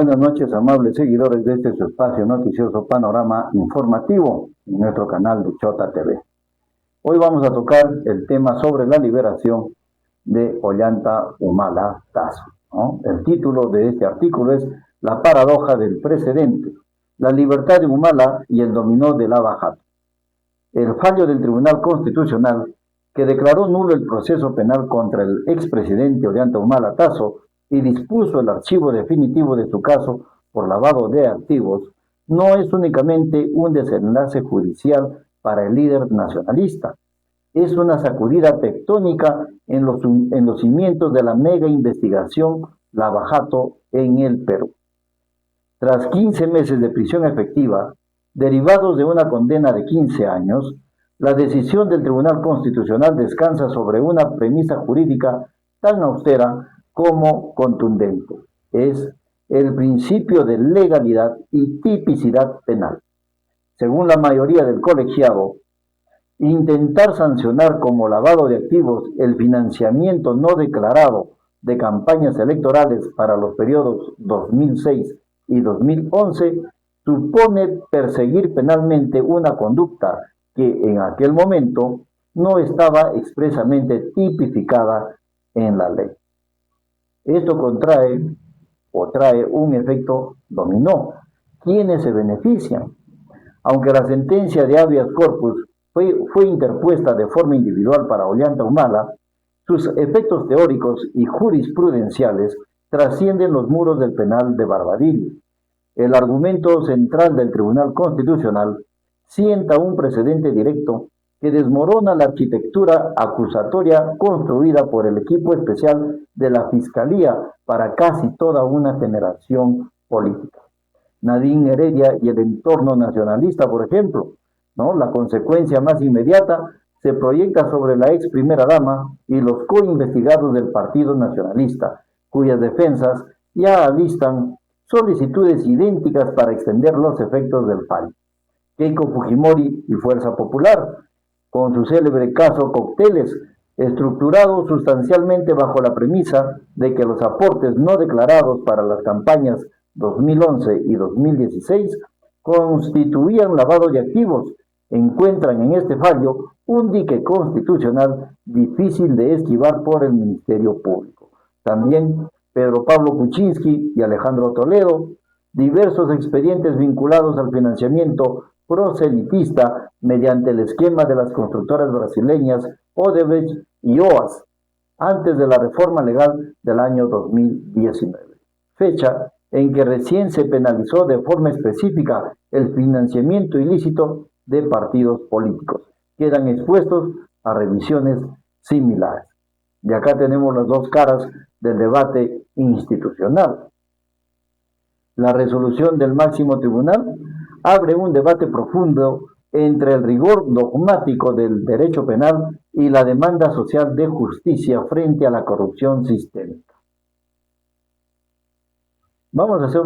Buenas noches, amables seguidores de este su espacio noticioso panorama informativo en nuestro canal de Chota TV. Hoy vamos a tocar el tema sobre la liberación de Ollanta Humala Tazo, ¿no? El título de este artículo es La paradoja del precedente, la libertad de Humala y el dominó de Lava Jato. El fallo del Tribunal Constitucional que declaró nulo el proceso penal contra el expresidente Ollanta Humala Tazo y dispuso el archivo definitivo de su caso por lavado de activos, no es únicamente un desenlace judicial para el líder nacionalista, es una sacudida tectónica en los cimientos de la mega investigación Lava Jato en el Perú. Tras 15 meses de prisión efectiva, derivados de una condena de 15 años, la decisión del Tribunal Constitucional descansa sobre una premisa jurídica tan austera como contundente. Es el principio de legalidad y tipicidad penal. Según la mayoría del colegiado, intentar sancionar como lavado de activos el financiamiento no declarado de campañas electorales para los periodos 2006 y 2011 supone perseguir penalmente una conducta que en aquel momento no estaba expresamente tipificada en la ley. Esto trae un efecto dominó. ¿Quiénes se benefician? Aunque la sentencia de habeas corpus fue interpuesta de forma individual para Ollanta Humala, sus efectos teóricos y jurisprudenciales trascienden los muros del penal de Barbadillo. El argumento central del Tribunal Constitucional sienta un precedente directo que desmorona la arquitectura acusatoria construida por el equipo especial de la Fiscalía para casi toda una generación política. Nadine Heredia y el entorno nacionalista, por ejemplo, ¿no? La consecuencia más inmediata se proyecta sobre la ex primera dama y los coinvestigados del Partido Nacionalista, cuyas defensas ya alistan solicitudes idénticas para extender los efectos del fallo. Keiko Fujimori y Fuerza Popular, con su célebre caso Cócteles, estructurado sustancialmente bajo la premisa de que los aportes no declarados para las campañas 2011 y 2016 constituían lavado de activos, encuentran en este fallo un dique constitucional difícil de esquivar por el Ministerio Público. También Pedro Pablo Kuczynski y Alejandro Toledo, diversos expedientes vinculados al financiamiento proselitista mediante el esquema de las constructoras brasileñas Odebrecht y OAS, antes de la reforma legal del año 2019, fecha en que recién se penalizó de forma específica el financiamiento ilícito de partidos políticos. Quedan expuestos a revisiones similares. De acá tenemos las dos caras del debate institucional. La resolución del máximo tribunal abre un debate profundo entre el rigor dogmático del derecho penal y la demanda social de justicia frente a la corrupción sistémica. Vamos a hacer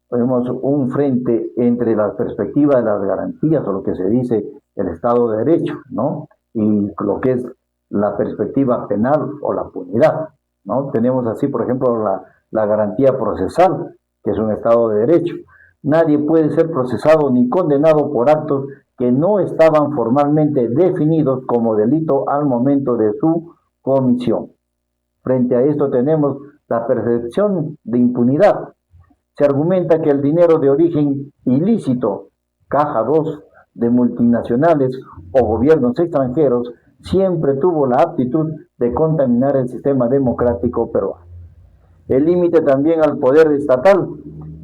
un frente entre la perspectiva de las garantías o lo que se dice el Estado de Derecho, ¿no? Y lo que es la perspectiva penal o la punidad, ¿no? Tenemos así, por ejemplo, la garantía procesal, que es un Estado de Derecho. Nadie puede ser procesado ni condenado por actos que no estaban formalmente definidos como delito al momento de su comisión. Frente a esto tenemos la percepción de impunidad. Se argumenta que el dinero de origen ilícito, caja 2 de multinacionales o gobiernos extranjeros, siempre tuvo la aptitud de contaminar el sistema democrático peruano. El límite también al poder estatal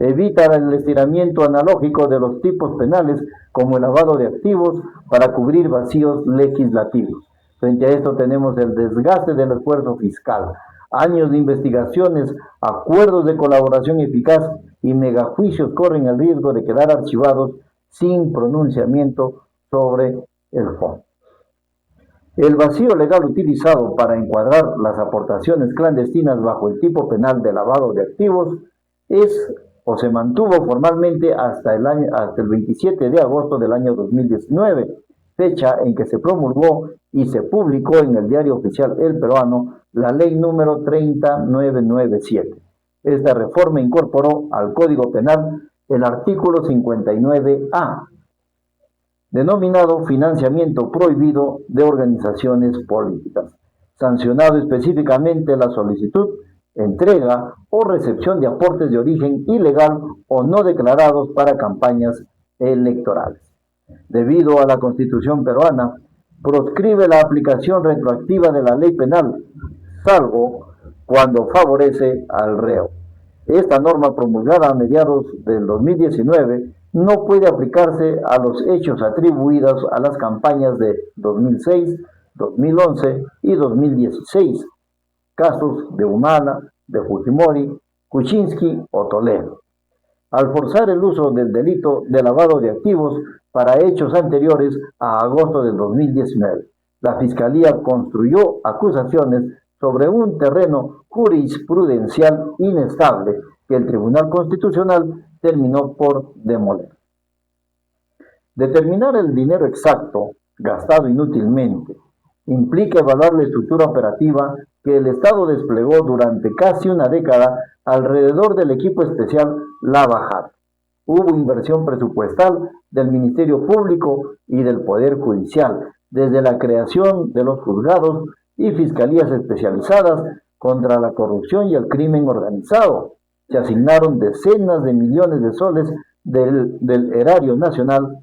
evita el estiramiento analógico de los tipos penales como el lavado de activos para cubrir vacíos legislativos. Frente a esto tenemos el desgaste del esfuerzo fiscal, años de investigaciones, acuerdos de colaboración eficaz y megajuicios corren el riesgo de quedar archivados sin pronunciamiento sobre el fondo. El vacío legal utilizado para encuadrar las aportaciones clandestinas bajo el tipo penal de lavado de activos es o se mantuvo formalmente hasta el 27 de agosto del año 2019, fecha en que se promulgó y se publicó en el Diario Oficial El Peruano la ley número 30997. Esta reforma incorporó al Código Penal el artículo 59A, denominado financiamiento prohibido de organizaciones políticas, sancionado específicamente la solicitud, entrega o recepción de aportes de origen ilegal o no declarados para campañas electorales. Debido a la Constitución peruana, proscribe la aplicación retroactiva de la ley penal, salvo cuando favorece al reo. Esta norma, promulgada a mediados del 2019, no puede aplicarse a los hechos atribuidos a las campañas de 2006, 2011 y 2016, casos de Humala, de Fujimori, Kuczynski o Toledo. Al forzar el uso del delito de lavado de activos para hechos anteriores a agosto del 2019, la Fiscalía construyó acusaciones sobre un terreno jurisprudencial inestable que el Tribunal Constitucional terminó por demoler. Determinar el dinero exacto gastado inútilmente implica evaluar la estructura operativa que el Estado desplegó durante casi una década alrededor del equipo especial Lava Jato. Hubo inversión presupuestal del Ministerio Público y del Poder Judicial, desde la creación de los juzgados y fiscalías especializadas contra la corrupción y el crimen organizado. Se asignaron decenas de millones de soles del erario nacional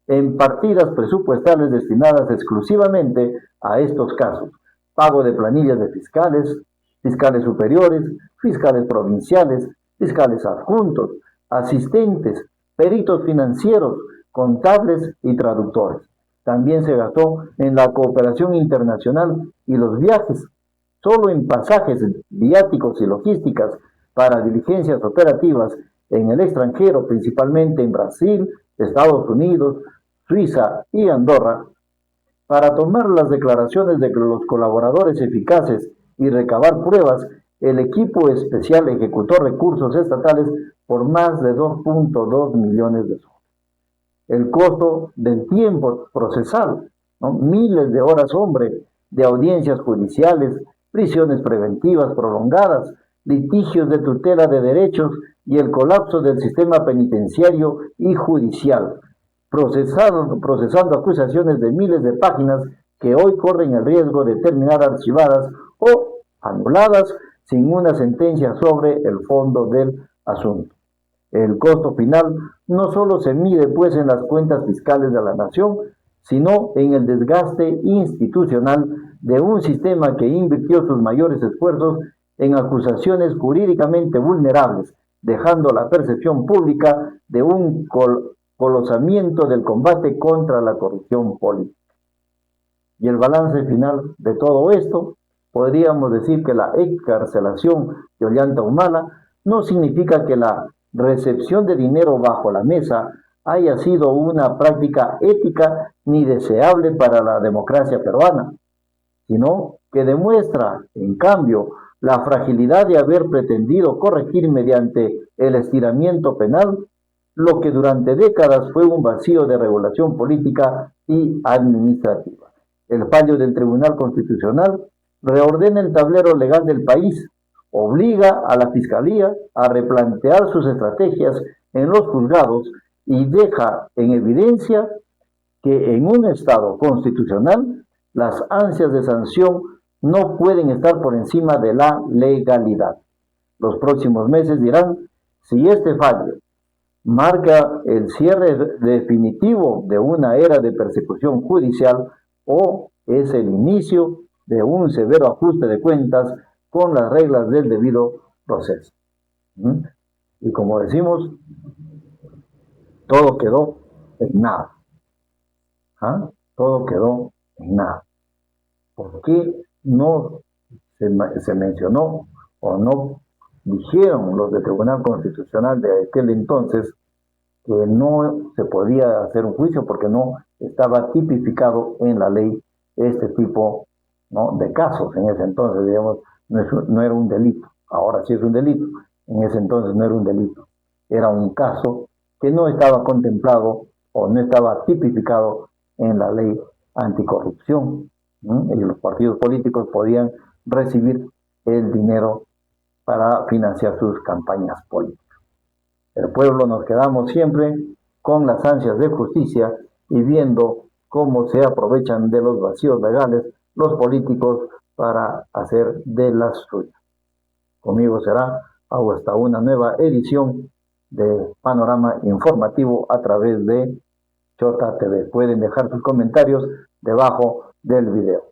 en partidas presupuestales destinadas exclusivamente a estos casos: pago de planillas de fiscales, fiscales superiores, fiscales provinciales, fiscales adjuntos, asistentes, peritos financieros, contables y traductores. También se gastó en la cooperación internacional y los viajes, solo en pasajes, viáticos y logísticas para diligencias operativas en el extranjero, principalmente en Brasil, Estados Unidos, Suiza y Andorra, para tomar las declaraciones de los colaboradores eficaces y recabar pruebas. El equipo especial ejecutó recursos estatales por más de 2.2 millones de soles. El costo del tiempo procesal, ¿no? Miles de horas hombre de audiencias judiciales, prisiones preventivas prolongadas, litigios de tutela de derechos y el colapso del sistema penitenciario y judicial, procesando acusaciones de miles de páginas que hoy corren el riesgo de terminar archivadas o anuladas sin una sentencia sobre el fondo del asunto. El costo final no solo se mide pues en las cuentas fiscales de la nación, sino en el desgaste institucional de un sistema que invirtió sus mayores esfuerzos en acusaciones jurídicamente vulnerables, dejando la percepción pública de un colosamiento del combate contra la corrupción política. Y el balance final de todo esto, podríamos decir que la excarcelación de Ollanta Humala no significa que la recepción de dinero bajo la mesa haya sido una práctica ética ni deseable para la democracia peruana, sino que demuestra, en cambio, la fragilidad de haber pretendido corregir mediante el estiramiento penal lo que durante décadas fue un vacío de regulación política y administrativa. El fallo del Tribunal Constitucional reordena el tablero legal del país, obliga a la Fiscalía a replantear sus estrategias en los juzgados y deja en evidencia que en un Estado constitucional las ansias de sanción no pueden estar por encima de la legalidad. Los próximos meses dirán si este fallo marca el cierre definitivo de una era de persecución judicial o es el inicio de un severo ajuste de cuentas con las reglas del debido proceso. Y como decimos, todo quedó en nada. Todo quedó en nada. ¿Por qué no se mencionó o no dijeron los del Tribunal Constitucional de aquel entonces que no se podía hacer un juicio porque no estaba tipificado en la ley este tipo, ¿no?, de casos? En ese entonces, digamos, no era un delito. Ahora sí es un delito. En ese entonces no era un delito. Era un caso que no estaba contemplado o no estaba tipificado en la ley anticorrupción. Y los partidos políticos podían recibir el dinero para financiar sus campañas políticas. El pueblo nos quedamos siempre con las ansias de justicia y viendo cómo se aprovechan de los vacíos legales los políticos para hacer de las suyas. Conmigo será hasta una nueva edición de Panorama Informativo a través de Chota TV. Pueden dejar sus comentarios debajo del video.